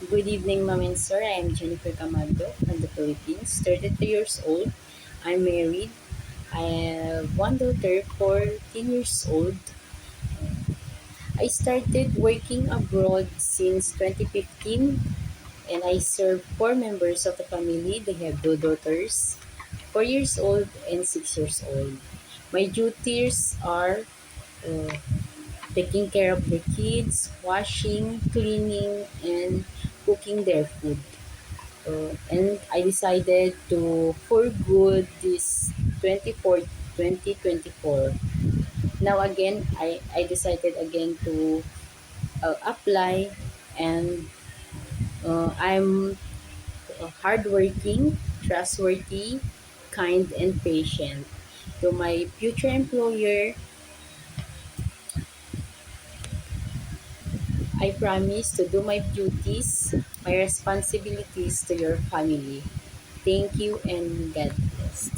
Good evening, ma'am and sir. I am Jennifer Camargo from the Philippines, 32 years old. I'm married. I have one daughter, 14 years old. I started working abroad since 2015 and I serve four members of the family. They have two daughters, 4 years old and 6 years old. My duties are uh, taking care of the kids, washing, cleaning, and cooking their food. And I decided to for good this 2024. Now again, I decided again to apply, and I'm hardworking, trustworthy, kind, and patient. To my future employer, I promise to do my duties, my responsibilities to your family. Thank you and God bless.